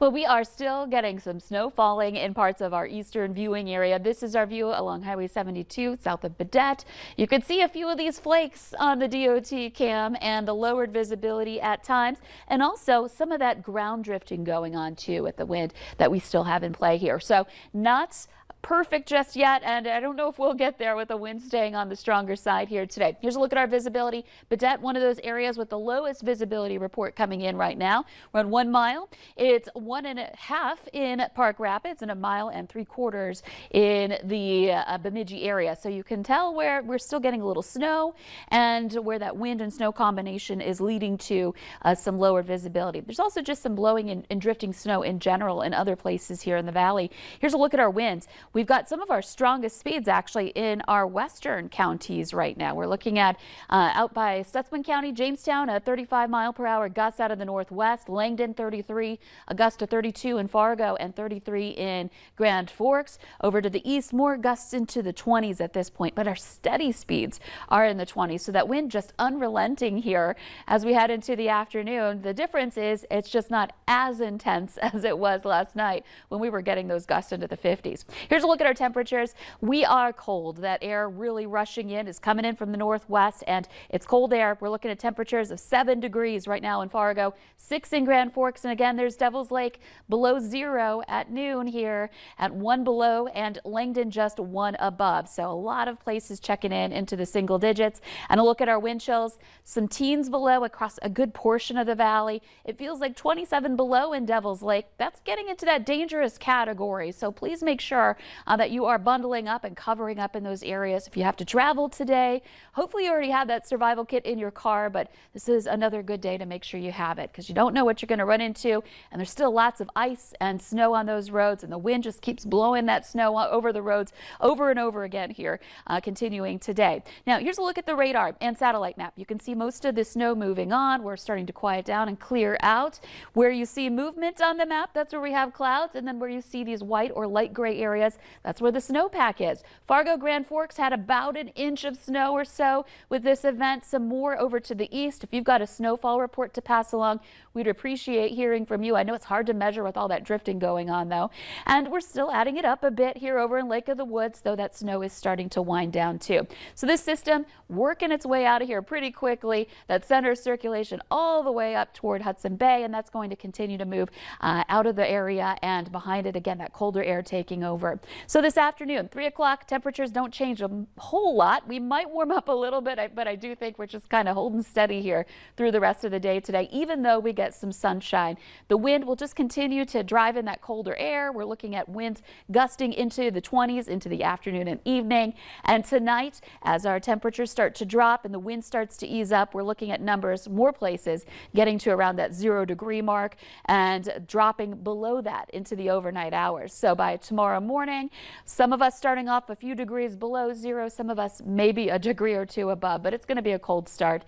Well, we are still getting some snow falling in parts of our eastern viewing area. This is our view along Highway 72 south of Baudette. You can see a few of these flakes on the DOT cam and the lowered visibility at times, and also some of that ground drifting going on too with the wind that we still have in play here. So not perfect just yet, and I don't know if we'll get there with the wind staying on the stronger side here today. Here's a look at our visibility. Baudette, one of those areas with the lowest visibility report coming in right now. We're on 1 mile. It's 1.5 in Park Rapids and 1.75 miles in the Bemidji area. So you can tell where we're still getting a little snow and where that wind and snow combination is leading to some lower visibility. There's also just some blowing and drifting snow in general in other places here in the valley. Here's a look at our winds. We've got some of our strongest speeds actually in our western counties right now. We're looking at out by Stutsman County, Jamestown, a 35-mile-per-hour gusts out of the northwest, Langdon 33, a gust of 32 in Fargo, and 33 in Grand Forks. Over to the east, more gusts into the 20s at this point, but our steady speeds are in the 20s. So that wind just unrelenting here as we head into the afternoon. The difference is it's just not as intense as it was last night when we were getting those gusts into the 50s. Here's a look at our temperatures. We are cold. That air really rushing in is coming in from the northwest, and it's cold air. We're looking at temperatures of 7 degrees right now in Fargo, 6 in Grand Forks, and again there's Devil's Lake below 0 at noon here, at 1 below, and Langdon just 1 above. So a lot of places checking in into the single digits. And a look at our wind chills, some teens below across a good portion of the valley. It feels like 27 below in Devil's Lake. That's getting into that dangerous category. So please make sure that you are bundling up and covering up in those areas if you have to travel today. Hopefully you already have that survival kit in your car, but this is another good day to make sure you have it because you don't know what you're going to run into, and there's still lots of ice and snow on those roads, and the wind just keeps blowing that snow over the roads over and over again here, continuing today. Now here's a look at the radar and satellite map. You can see most of the snow moving on. We're starting to quiet down and clear out. Where you see movement on the map, that's where we have clouds, and then where you see these white or light gray areas, that's where the snowpack is. Fargo, Grand Forks had about 1 inch of snow or so with this event. Some more over to the east. If you've got a snowfall report to pass along, we'd appreciate hearing from you. I know it's hard to measure with all that drifting going on though. And we're still adding it up a bit here over in Lake of the Woods, though that snow is starting to wind down too. So this system working its way out of here pretty quickly. That center circulation all the way up toward Hudson Bay, and that's going to continue to move out of the area, and behind it again that colder air taking over. So this afternoon, 3 o'clock, temperatures don't change a whole lot. We might warm up a little bit, but I do think we're just kind of holding steady here through the rest of the day today, even though we get some sunshine. The wind will just continue to drive in that colder air. We're looking at winds gusting into the 20s into the afternoon and evening. And tonight, as our temperatures start to drop and the wind starts to ease up, we're looking at numbers, more places getting to around that 0-degree mark and dropping below that into the overnight hours. So by tomorrow morning, some of us starting off a few degrees below 0, some of us maybe a degree or 2 above, but it's going to be a cold start.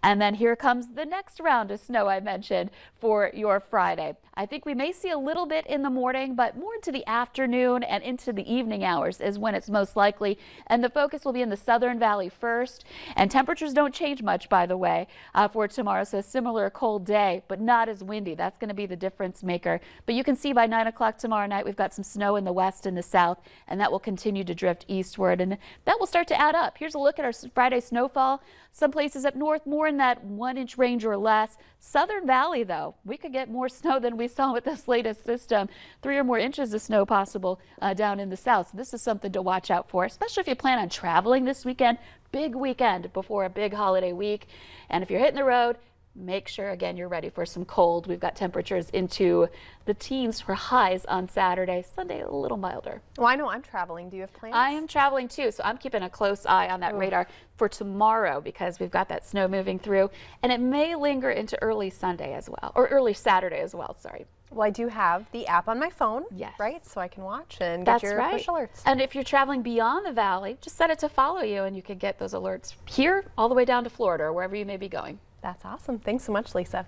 And then here comes the next round of snow I mentioned for your Friday. I think we may see a little bit in the morning, but more into the afternoon and into the evening hours is when it's most likely. And the focus will be in the southern valley first. And temperatures don't change much, by the way, for tomorrow. So a similar cold day, but not as windy. That's going to be the difference maker. But you can see by 9 o'clock tomorrow night, we've got some snow in the west and the south, and that will continue to drift eastward. And that will start to add up. Here's a look at our Friday snowfall. Some places up north, more in that 1-inch range or less. Southern Valley, though, we could get more snow than we saw with this latest system. 3 or more inches of snow possible down in the south. So this is something to watch out for, especially if you plan on traveling this weekend. Big weekend before a big holiday week. And if you're hitting the road, make sure, again, you're ready for some cold. We've got temperatures into the teens for highs on Saturday. Sunday, a little milder. Well, I know I'm traveling. Do you have plans? I am traveling too, so I'm keeping a close eye on that radar for tomorrow because we've got that snow moving through, and it may linger into early Sunday as well, or early Saturday as well, sorry. Well, I do have the app on my phone, yes, right? So I can watch and get your push alerts. And if you're traveling beyond the valley, just set it to follow you, and you can get those alerts here all the way down to Florida or wherever you may be going. That's awesome. Thanks so much, Lisa.